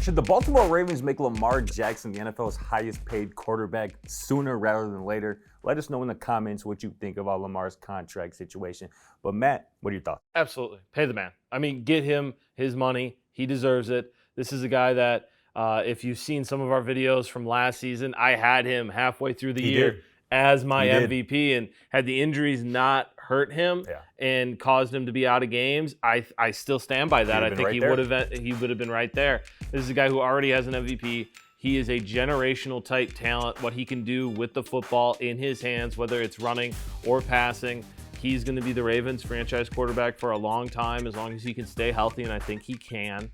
Should the Baltimore Ravens make Lamar Jackson the NFL's highest paid quarterback sooner rather than later? Let us know in the comments what you think about Lamar's contract situation. But Matt, what are your thoughts? Absolutely. Pay the man. I mean, get him his money. He deserves it. This is a guy that, if you've seen some of our videos from last season, I had him halfway through the year as my MVP, and had the injuries not hurt him and caused him to be out of games, I still stand by that. I think he would have been right there. This is a guy who already has an MVP. He is a generational type talent. What he can do with the football in his hands, whether it's running or passing, he's going to be the Ravens franchise quarterback for a long time, as long as he can stay healthy, and I think he can.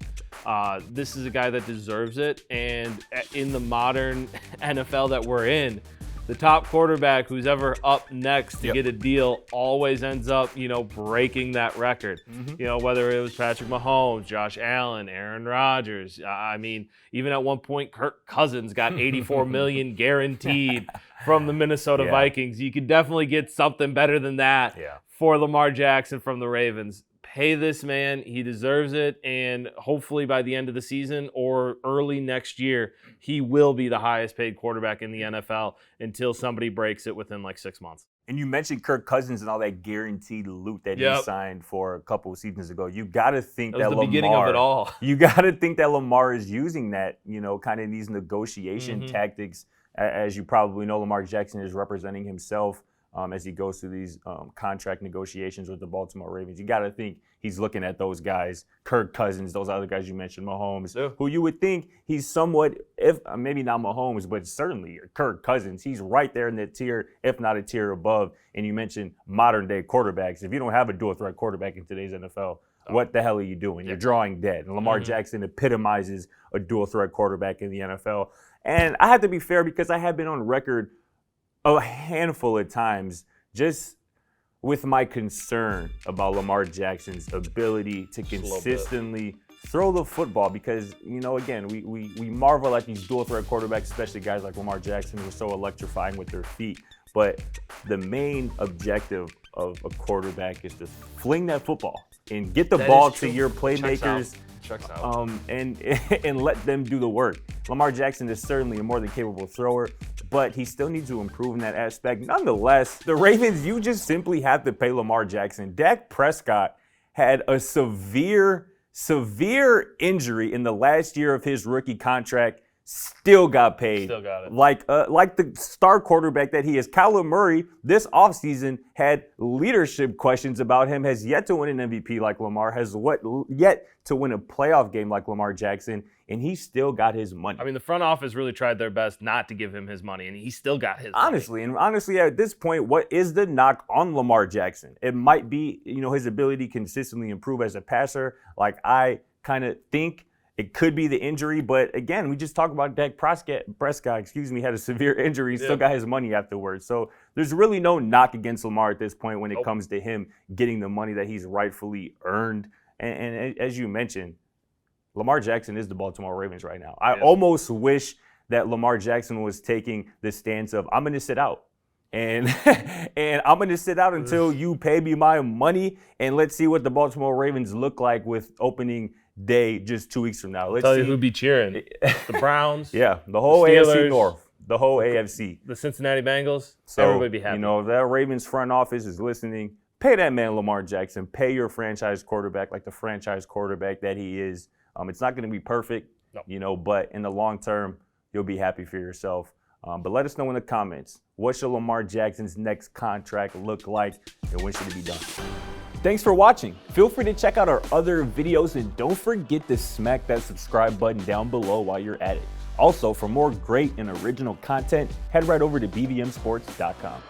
This is a guy that deserves it, and in the modern NFL that we're in, the top quarterback who's ever up next to get a deal always ends up, breaking that record. Whether it was Patrick Mahomes, Josh Allen, Aaron Rodgers. I mean, even at one point, Kirk Cousins got $84 million guaranteed from the Minnesota Vikings. You could definitely get something better than that for Lamar Jackson from the Ravens. Pay this man. He deserves it. And hopefully by the end of the season or early next year, he will be the highest paid quarterback in the NFL until somebody breaks it within like 6 months. And you mentioned Kirk Cousins and all that guaranteed loot that he signed for a couple of seasons ago. You got to think that Lamar, beginning of it all. You got to think that Lamar is using that, kind of in these negotiation tactics. As you probably know, Lamar Jackson is representing himself as he goes through these contract negotiations with the Baltimore Ravens. You got to think he's looking at those guys, Kirk Cousins, those other guys you mentioned, Mahomes, who you would think he's somewhat, if maybe not Mahomes, but certainly Kirk Cousins. He's right there in that tier, if not a tier above. And you mentioned modern-day quarterbacks. If you don't have a dual-threat quarterback in today's NFL, what the hell are you doing? You're drawing dead. And Lamar Jackson epitomizes a dual-threat quarterback in the NFL. And I have to be fair because I have been on record a handful of times just with my concern about Lamar Jackson's ability to consistently throw the football because, again, we marvel at these dual threat quarterbacks, especially guys like Lamar Jackson who are so electrifying with their feet. But the main objective of a quarterback is to fling that football and get the ball to your playmakers. Checks out. And let them do the work. Lamar Jackson is certainly a more than capable thrower, but he still needs to improve in that aspect. Nonetheless, the Ravens, you just simply have to pay Lamar Jackson. Dak Prescott had a severe injury in the last year of his rookie contract. Still got paid. Still got it. Like the star quarterback that he is. Kyler Murray, this offseason, had leadership questions about him, has yet to win an MVP like Lamar, has yet to win a playoff game like Lamar Jackson, and he still got his money. I mean, the front office really tried their best not to give him his money, and he still got his money. Honestly, at this point, what is the knock on Lamar Jackson? It might be, his ability to consistently improve as a passer. Like I kind of think it could be the injury, but again, we just talked about Dak Prescott, had a severe injury, still got his money afterwards. So there's really no knock against Lamar at this point when it comes to him getting the money that he's rightfully earned. And as you mentioned, Lamar Jackson is the Baltimore Ravens right now. I almost wish that Lamar Jackson was taking the stance of, I'm going to sit out. And I'm going to sit out until you pay me my money, and let's see what the Baltimore Ravens look like with opening day just 2 weeks from now. Let's tell see you who'd be cheering. The Browns. The whole AFC North. The whole AFC. The Cincinnati Bengals. So, everybody be happy. If that Ravens front office is listening, pay that man Lamar Jackson. Pay your franchise quarterback like the franchise quarterback that he is. It's not going to be perfect, but in the long term, you'll be happy for yourself. But let us know in the comments, what should Lamar Jackson's next contract look like, and when should it be done? Thanks for watching. Feel free to check out our other videos, and don't forget to smack that subscribe button down below while you're at it. Also, for more great and original content, head right over to BVMSports.com.